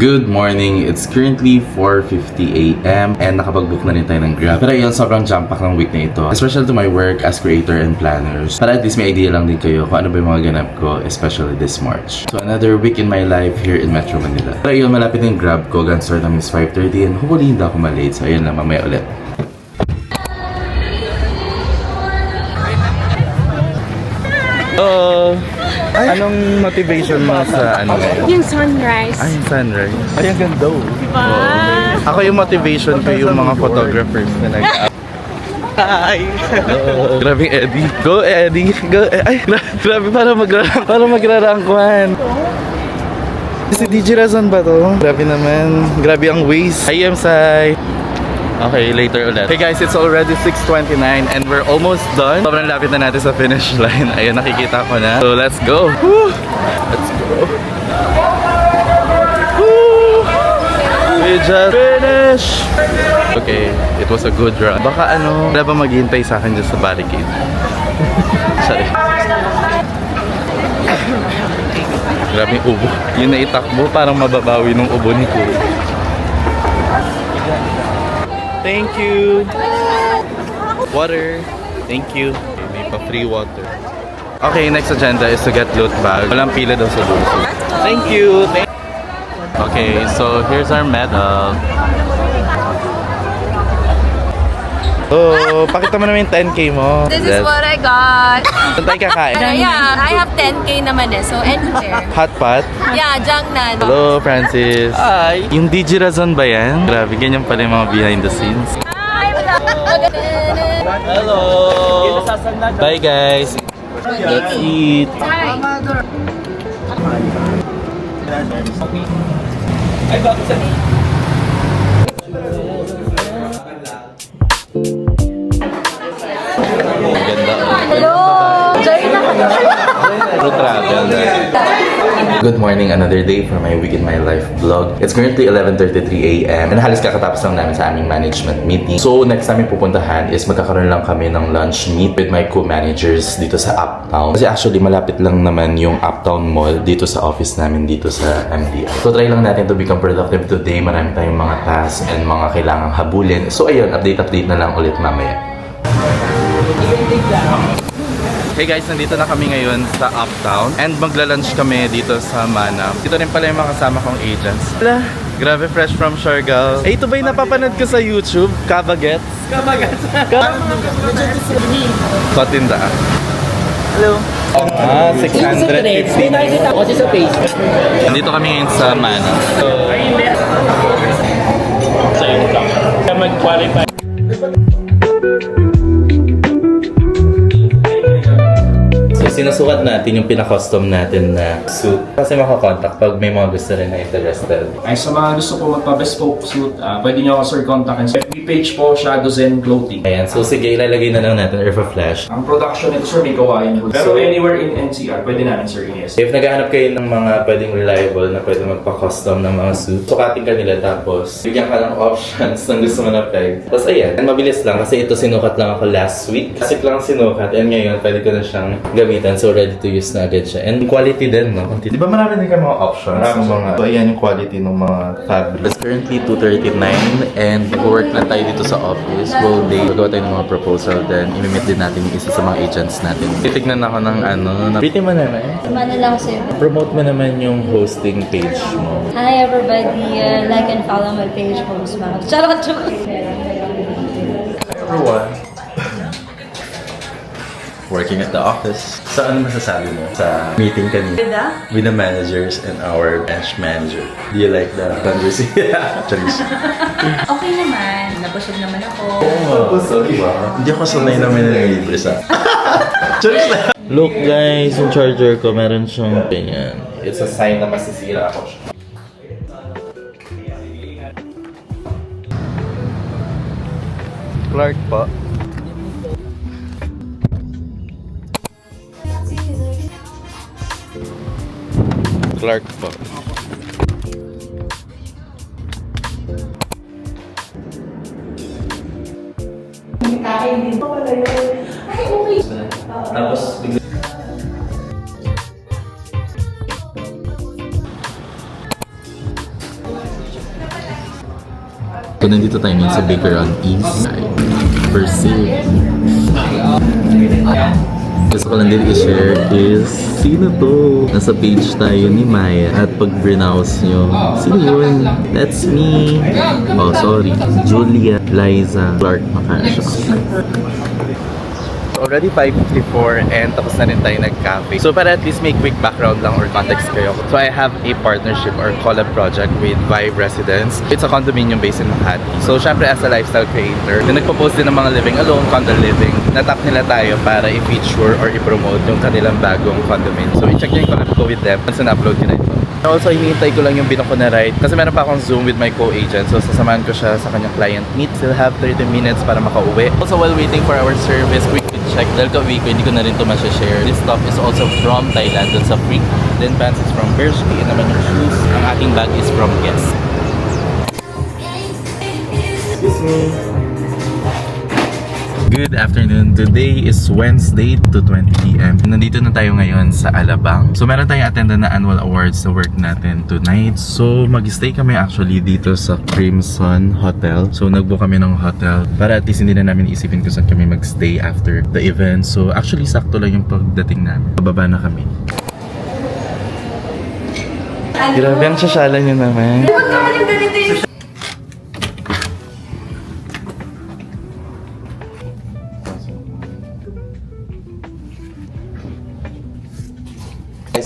Good morning! It's currently 4:50 AM and nakapag-book na rin tayo ng Grab. Pero yun, sobrang jam-pack ng week na ito. Especially to my work as creator and planners. Para at least may idea lang din kayo kung ano ba yung mga ganap ko, especially this March. So another week in my life here in Metro Manila. Pero yun, malapit yung Grab ko. Gan start namin is 5:30 and hopefully hindi ako malate. So ayun lang, mamaya ulit. Anong motivation mo sa ano? Yung sunrise. Ay, yung sunrise. Ay, ang ganda oh. Diba? Ako yung motivation ko yung mga photographers na nag-up. Hi! Grabe Eddie. Go Eddie! Go! Ay, grabe para magrarangkuhan. Si DJ Razon ba to? Grabe naman. Grabe ang waist. Hi, Sai. Okay, later ulit. Hey guys, it's already 6:29 and we're almost done. Sobrang lapit na natin sa finish line. Ayun, nakikita ko na. So, let's go. Woo! Let's go. Woo! We just finished! Okay, it was a good run. Baka wala ba maghihintay sa akin dyan sa barricade? Sorry. Grabe yung ubo. Yung naitakbo, parang mababawi ng ubo ni Kuya. Thank you. Water. Thank you. Okay, may pa free water. Okay, next agenda is to get loot bag. Walang pila daw sa dulo. Thank you. Okay, so here's our medal. Oh, pakita mo naman yung 10K mo. This is what I got. Saan tayo kakain? Yeah, I have 10K naman eh, so anywhere. Hot pot? Yeah, Jiangnan. Hello, Francis. Hi. Yung DJ Razon ba yan? Grabe, ganyan pala yung mga behind the scenes. Hello. Bye, guys. Let's eat. Ang ganda. Hello! Joy na ka. True travel. Good morning, another day for my Week in My Life vlog. It's currently 11:33 AM and halos kakatapos lang namin sa aming management meeting. So next namin pupuntahan is magkakaroon lang kami ng lunch meet with my co-managers dito sa Uptown. Kasi actually malapit lang naman yung Uptown Mall dito sa office namin dito sa MDR. So try lang natin to become productive today. Marami tayong mga tasks and mga kailangang habulin. So ayun, update na lang ulit mamaya. Hey guys, nandito na kami ngayon sa Uptown and magla-lunch kami dito sa Manam. Dito rin pala yung mga kasama kong agents. Wala, grabe fresh from Siargao. Eh, ito ba yung napapanood ko sa YouTube? Kabagets? Kabagets? Patinda. Hello. 650. Nandito kami ngayon sa Manam. So, mag-qualify. Sinusukat natin yung pinaka-custom natin na suit. Kasi makakontakt pag may mga gusto rin na interested. Ay, sa mga gusto po magpa-bespoke suit, pwede nyo ako sir kontakin sa FB page po, Shadow Zen Clothing. Ayan, so sige, ilalagay na lang natin or flash. Ang production nito sir, may kawain. Pero anywhere in NCR, pwede namin sir in-yes. If naghahanap kayo ng mga pwedeng reliable na pwede magpa-custom ng mga suit, sukatin ka nila tapos bigyan ka ng options ng gusto mo na peg. Tapos ayan, mabilis lang kasi ito sinukat lang ako last week. Kasi lang sinukat and ngayon pwede ko na siyang gamitan. So ready to use na agad siya. And quality din, no? Di ba marami din kayo mga options? Marami mga... So ayan yung quality ng mga fabric. It's currently 2:39 and work na tayo dito sa office. Whole day. Gagawa tayo ng mga proposal. Then imimit din natin yung isa sa mga agents natin. Titignan ako ng pretty mo naman. Ano lang sa'yo? Promote mo naman yung hosting page mo. Hi everybody, like and follow my page, Host Mouth. Charot! Everyone. Working at the office. So, ano masasabi mo sa meeting kanina? With the managers and our bench manager. Do you like the conversation? Okay naman, nabusog naman ako. Sorry ba? Hindi ako sanay naman na libre sa... Look guys, yung charger ko, meron siyang ganyan. It's a sign na masisira ako siya. Clark pa. Clark po. Tapos bigla So, nandito tayo ngayon sa Baker on East Side. Perceive. Gusto ko lang din i-share is sino to? Nasa page tayo ni Maya at pag browse nyo, sino yun? That's me. Oh, sorry. Julia Liza Clark Macasio. Already 5:54 and tapos na rin tayo nag-cafe. So para at least may quick background lang or context kayo. So I have a partnership or collab project with Vibe Residence. It's a condominium based in Makati. So syempre as a lifestyle creator, na nagpo-post din ng mga living alone, condo living, natap nila tayo para i-feature or i-promote yung kanilang bagong condominium. So i-check nyo yung collab ko with them once na-upload nyo na ito. Also, hinihintay ko lang yung binuko na ride kasi meron pa akong Zoom with my co-agent. So sasamahan ko siya sa kanyang client meet. Still have 30 minutes para makauwi. Also while waiting for our service, quick check. Dahil ka-week ko, hindi ko na rin ito masya-share. This stuff is also from Thailand, dun sa Freak. Then pants is from Bershka. And naman yung shoes. Ang aking bag is from Guess. Excuse me. Good afternoon. Today is Wednesday, 2:20 p.m. Nandito na tayo ngayon sa Alabang. So meron tayong attendant na annual awards sa work natin tonight. So mag-stay kami actually dito sa Crimson Hotel. So nag-book kami ng hotel para at least hindi na namin isipin kung saan kami mag-stay after the event. So actually sakto lang yung pagdating namin. Pababa na kami. Grabe ang sasyalan nyo naman.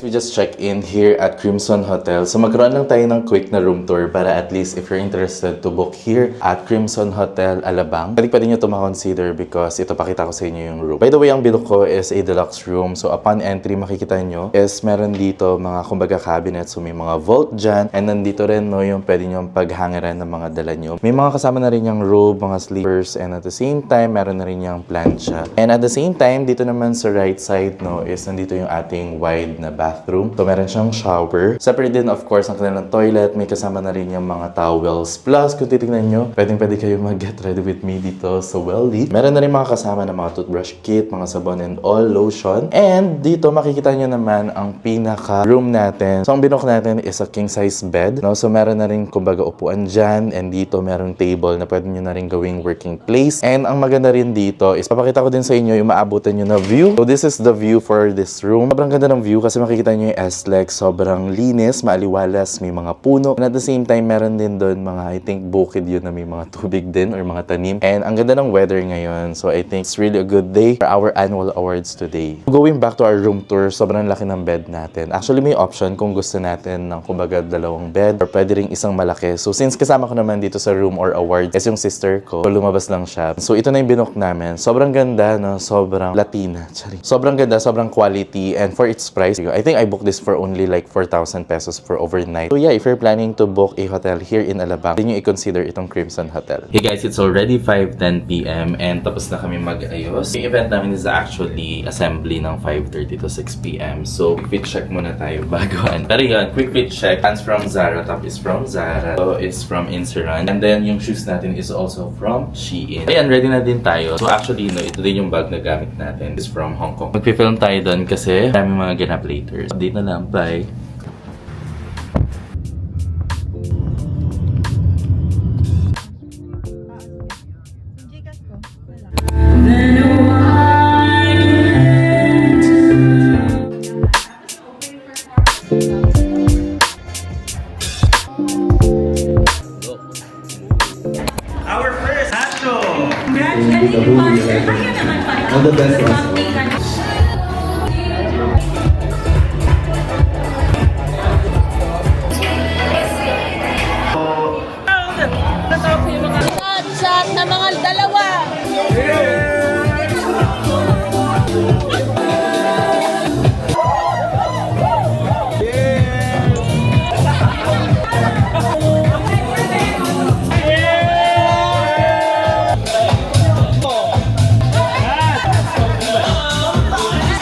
We just checked in here at Crimson Hotel. So magkaroon lang tayo ng quick na room tour para at least if you're interested to book here at Crimson Hotel Alabang, pwede nyo ito ma-consider because ito pakita ko sa inyo yung room. By the way, ang binook ko is a deluxe room. So upon entry, makikita nyo is meron dito mga kumbaga cabinet. So may mga vault dyan. And nandito rin no, yung pwede nyo paghangaran ng mga dala nyo. May mga kasama na rin yung robe, mga sleepers. And at the same time, meron na rin yung plancha. And at the same time, dito naman sa right side no, is nandito yung ating wide na bathroom. So, meron siyang shower. Separate din, of course, ang kanilang toilet. May kasama na rin yung mga towels. Plus, kung titignan nyo, pwede kayo mag-get ready with me dito sa Welly. Meron na rin mga kasama na mga toothbrush kit, mga sabon and all, lotion. And dito, makikita nyo naman ang pinaka-room natin. So, ang binook natin is a king-size bed. No? So, meron na rin, kumbaga, upuan dyan. And dito, meron table na pwede nyo na rin gawing working place. And ang maganda rin dito is, papakita ko din sa inyo yung maabutan nyo na view. So, this is the view for this room. Sobrang ganda ng view kasi makikita nyo yung S-Lex, sobrang linis, maaliwalas, may mga puno. And at the same time, meron din doon mga, I think, bukid yun na may mga tubig din or mga tanim. And ang ganda ng weather ngayon. So I think it's really a good day for our annual awards today. Going back to our room tour, sobrang laki ng bed natin. Actually, may option kung gusto natin ng kumbaga dalawang bed or pwede ring isang malaki. So since kasama ko naman dito sa room or awards is yung sister ko, so lumabas lang siya. So ito na yung binook namin. Sobrang ganda, no? Sobrang Latina. Sobrang ganda, sobrang quality. And for its price, I think I booked this for only like 4,000 pesos for overnight. So yeah, if you're planning to book a hotel here in Alabang, then you i-consider itong Crimson Hotel. Hey guys, it's already 5:10 p.m. and tapos na kami mag-ayos. Yung event namin is actually assembly ng 5:30 to 6 p.m. So, quick fit check muna tayo bago. Pero yun, quick fit check. Pants from Zara, top is from Zara. So, it's from Inseran. And then, yung shoes natin is also from Shein. Ayan, ready na din tayo. So, actually, no, ito din yung bag na gamit natin. It's from Hong Kong. Magpi-film tayo doon kasi dami mga ganap later. Update na lang. Bye! Our first Nacho! All the best. Shot na mga dalawa.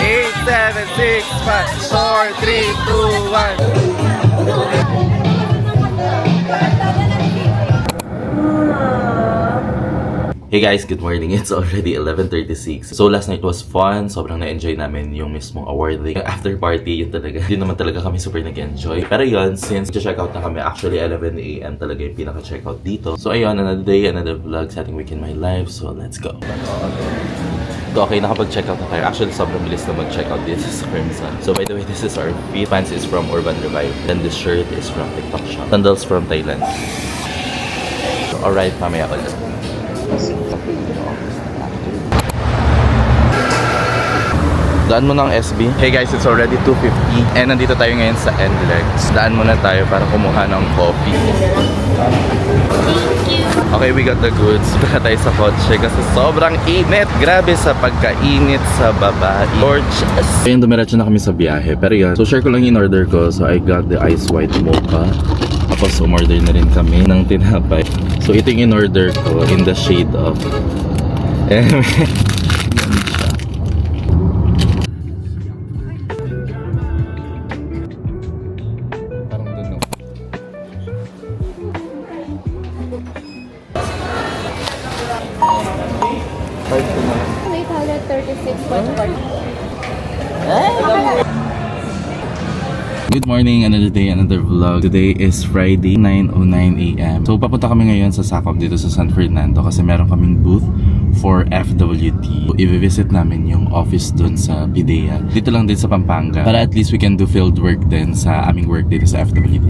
Eight, 7, 6, 5, 4, 3, 2, 1. Hey guys, good morning. It's already 11:36. So last night was fun. Sobrang na-enjoy namin yung mismong awarding. Yung after party, yun talaga. Hindi naman talaga kami super nag-enjoy. Pero yun, since check out na kami, actually 11 AM talaga yung pinaka-check out dito. So ayun, another day, another vlog, setting week in my life. So let's go. So okay, nakapag-check out na tayo. Actually, sobrang bilis na mag-check out dito sa Crimson. So by the way, this is our feet. Pants is from Urban Revive. Then this shirt is from TikTok Shop. Sandals from Thailand. So, alright, mamaya ulit. Daan mo ng SB. Hey guys, it's already 2:50 and nandito tayo ngayon sa NLEX. Daan muna tayo para kumuha ng coffee. Okay, we got the goods. Baka tayo sa kotse kasi sobrang init. Grabe sa pagkainit sa babae. Gorgeous. Ayun, dumiretso na kami sa biyahe. Pero yun, so share ko lang yung order ko. So I got the ice white mocha. Tapos umorder na rin kami ng tinapay. So ito yung in-order ko in the shade of parang dun, no? Good morning, another day, another vlog. Today is Friday, 9:09 AM. So papunta kami ngayon sa Sakop dito sa San Fernando kasi meron kaming booth for FWD. I-visit namin yung office dun sa PIDEA. Dito lang din sa Pampanga para at least we can do field work din sa aming work dito sa FWD.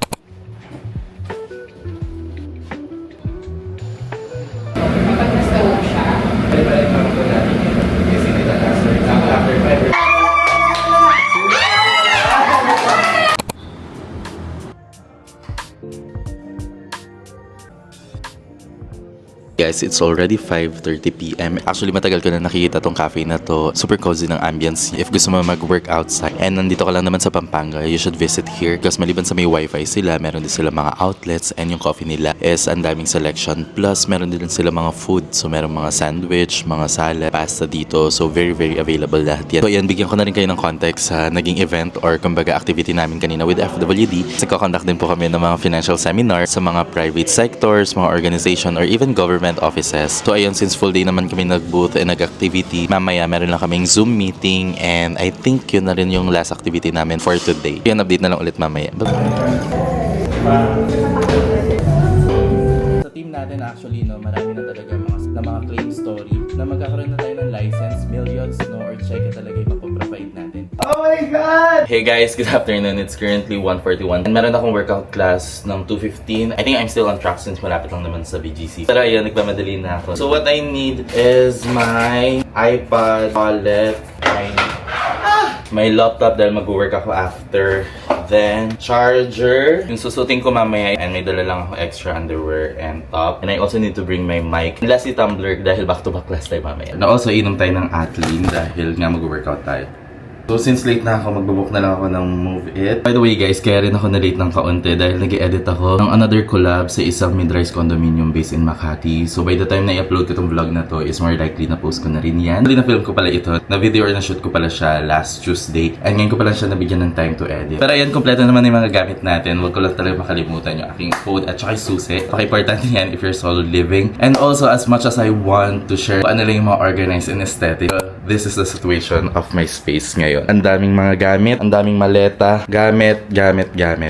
Guys, it's already 5:30 PM. Actually, matagal ko na nakikita tong cafe na to. Super cozy ng ambience. If gusto mo mag-work outside and nandito ka lang naman sa Pampanga, you should visit here because maliban sa may wifi sila, meron din sila mga outlets and yung coffee nila is ang daming selection. Plus, meron din sila mga food. So, meron mga sandwich, mga salad, pasta dito. So, very, very available lahat yan. So, yan, bigyan ko na rin kayo ng context sa naging event or kumbaga activity namin kanina with FWD. Kasi kakonduct din po kami ng mga financial seminar sa mga private sectors, mga organization, or even government offices. So ayun, since full day naman kami nag-booth and nag-activity, mamaya meron lang kaming Zoom meeting and I think yun na rin yung last activity namin for today. Yan, update na lang ulit mamaya. Sa team natin actually, no, marami na talaga mga claim story na magkakaroon na tayo ng license, millions, no, or check talaga yung mapaprovide natin. Oh my God! Hey guys, good afternoon. It's currently 1:41 and meron akong workout class ng 2:15. I think I'm still on track since malapit lang naman sa BGC. Pero ayun, nagmamadali na ako. So what I need is my iPad, wallet, my laptop dahil mag-work ako after. Then, charger. Yung susutin ko mamaya. And may dala lang ako extra underwear and top. And I also need to bring my mic. And lastly, tumbler dahil back-to-back class tayo mamaya. And also, inom tayo ng Atleen dahil nga mag-workout tayo. So since late na ako, magbubook na lang ako ng Move It. By the way guys, kaya rin ako na late ng kaunti dahil nag-edit ako ng another collab sa isang mid-rise condominium based in Makati. So by the time na i-upload ko itong vlog na to is more likely na post ko na rin yan. Actually na-film ko pala ito, na-video or na-shoot ko pala siya last Tuesday. And ngayon ko pala siya nabigyan ng time to edit. Pero ayan, kompleto naman yung mga gamit natin. Huwag ko lang talaga makalimutan yung aking phone at saka yung susi. Paki-importante yan if you're solo living. And also, as much as I want to share ano lang yung mga organized and aesthetic, this is the situation of my space ngayon. Ang daming mga gamit, ang daming maleta, gamit.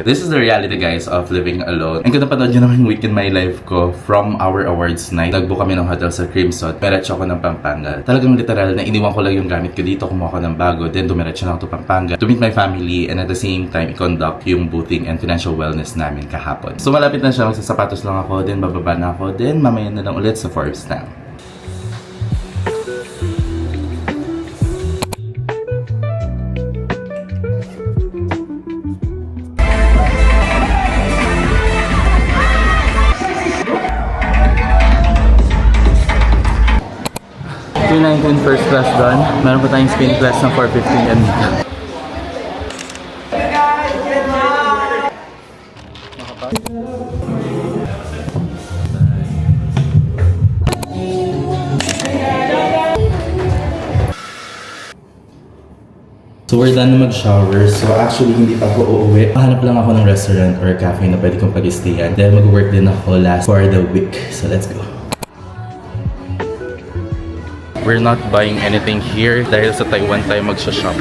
This is the reality guys of living alone. And kung napanood nyo naman yung week in my life ko from our awards night, nagbook kami ng hotel sa Crimson, diretso ako ng Pampanga. Talagang literal na iniwan ko lang yung gamit ko dito, kumuha ko ng bago, then dumiretso na ako to Pampanga to meet my family and at the same time i-conduct yung boothing and financial wellness namin kahapon. So malapit na siya, magsasapatos lang ako, then bababa na ako, then mamaya na lang ulit sa Forbes na. $219 first class doon. Meron pa tayong spin class ng $415 kanina. So we're done na mag-shower. So actually hindi pa ako uuwi. Hanap lang ako ng restaurant or cafe na pwede kong pag-stayan. Dahil mag-work din ako last for the week. So let's go. We're not buying anything here dahil sa Taiwan tayo magsha-shop.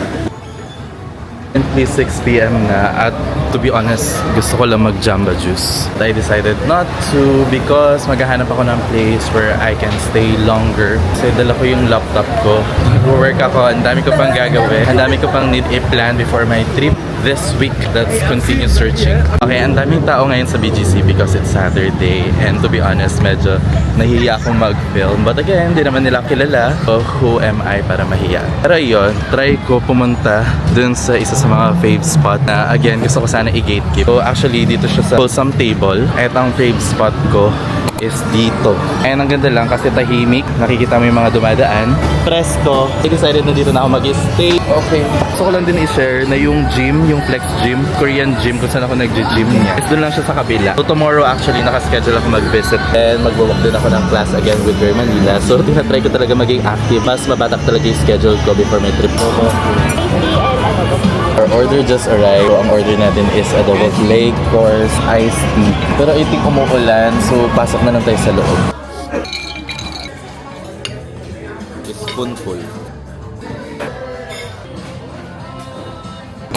Currently 6 p.m. na at to be honest, gusto ko lang mag-Jamba Juice. I decided not to because maghahanap ako ng place where I can stay longer. Kasi dala ko yung laptop ko. Nag-work ako, ang dami ko pang gagawin. Ang dami ko pang need i-plan before my trip this week. Let's continue searching. Okay, ang daming tao ngayon sa BGC because it's Saturday. And to be honest, medyo nahihiya akong mag-film. But again, di naman nila kilala. So who am I para mahiya? Pero yun, try ko pumunta dun sa isa sa mga fave spot na again, gusto ko sana i-gatekeep. So actually, dito siya sa Wholesome Table. At ang fave spot ko is dito. And ang ganda lang kasi tahimik. Nakikita mo yung mga dumadaan. Presto. I decided na dito na ako mag-stay. Okay. Gusto ko lang din i-share na yung gym, yung Flex Gym, Korean gym kung saan ako nag-gym niya. Doon lang siya sa kabila. So tomorrow actually nakaschedule ako mag-visit and mag-walk din ako ng class again with Girl Manila. So tinatry ko talaga maging active. Mas mabatak talaga yung schedule ko before my trip. Our order just arrived. So, ang order natin is adobo flake, course, iced tea. Pero I think umuulan, so pasok na lang tayo sa loob. Spoonful.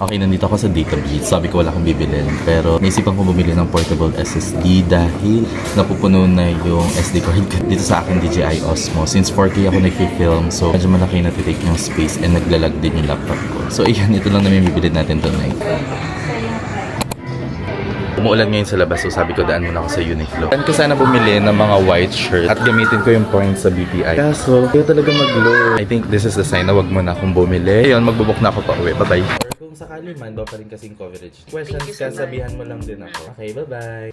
Okay, nandito ako sa Data Beach. Sabi ko wala akong bibilin. Pero naisipan ko bumili ng portable SSD dahil napupuno na yung SD card dito sa akin DJI Osmo. Since 4K ako nag-film, so medyo malaki na titake yung space and naglalag din yung laptop ko. So ayan, ito lang namin bibilin natin tonight. Umuulan ngayon sa labas, so sabi ko daan muna ako sa Uniqlo. Daan ko sana bumili ng mga white shirt at gamitin ko yung points sa BPI. Kaso, kaya talaga mag-low. I think this is the sign na wag mo na akong bumili. Ayun, magbubok na ako pa uwi. Bye-bye. Kung sakali man, daw pa rin kasing coverage. Questions, kasabihan mo lang din ako. Okay, bye-bye.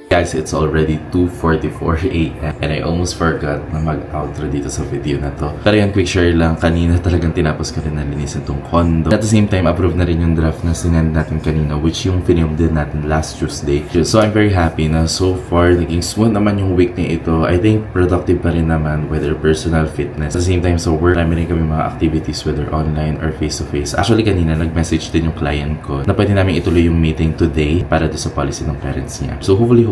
Guys, it's already 2:44 a.m. and I almost forgot na mag-outro dito sa video na to. Pero yan, quick share lang. Kanina talagang tinapos ko rin na linisin tong condo. At the same time, approve na rin yung draft na sinend natin kanina, which yung film din natin last Tuesday. So I'm very happy na so far, naging smooth naman yung week na ito. I think productive pa rin naman, whether personal fitness. At the same time, so work, marami rin kami mga activities, whether online or face-to-face. Actually, kanina nag-message din yung client ko na pwede namin ituloy yung meeting today para doon sa policy ng parents niya. So hopefully,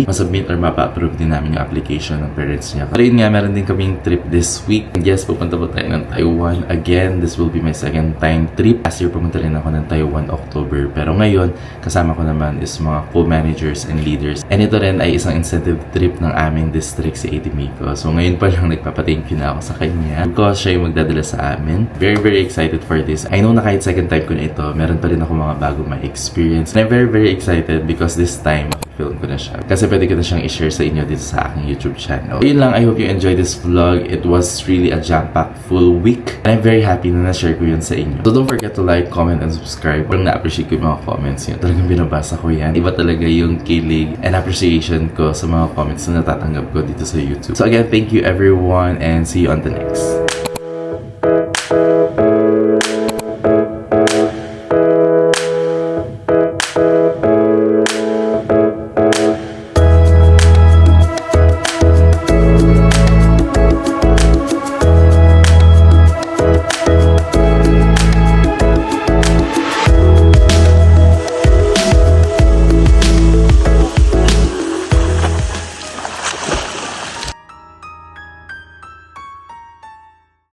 masubmit or mapa-approve din namin yung application ng parents niya. Pero yun nga, meron din kaming trip this week. And yes, pupunta po tayo ng Taiwan. Again, this will be my second time trip. Last year, pumunta rin ako ng Taiwan October. Pero ngayon, kasama ko naman is mga co-managers and leaders. And ito rin ay isang incentive trip ng aming district si Ate Miko. So ngayon pa lang nagpapa-thank you na ako sa kanya because siya yung magdadala sa amin. Very, very excited for this. I know na kahit second time ko na ito, meron pa rin ako mga bagong ma-experience. And I'm very, very excited because this time, film ko na siya. Kasi pwede ko na siyang i-share sa inyo dito sa aking YouTube channel. Yun lang, I hope you enjoyed this vlog. It was really a jam-packed full week. And I'm very happy na na-share ko yun sa inyo. So don't forget to like, comment, and subscribe. Parang na-appreciate ko yung mga comments nyo. Talagang binabasa ko yan. Iba talaga yung kilig and appreciation ko sa mga comments na natatanggap ko dito sa YouTube. So again, thank you everyone and see you on the next.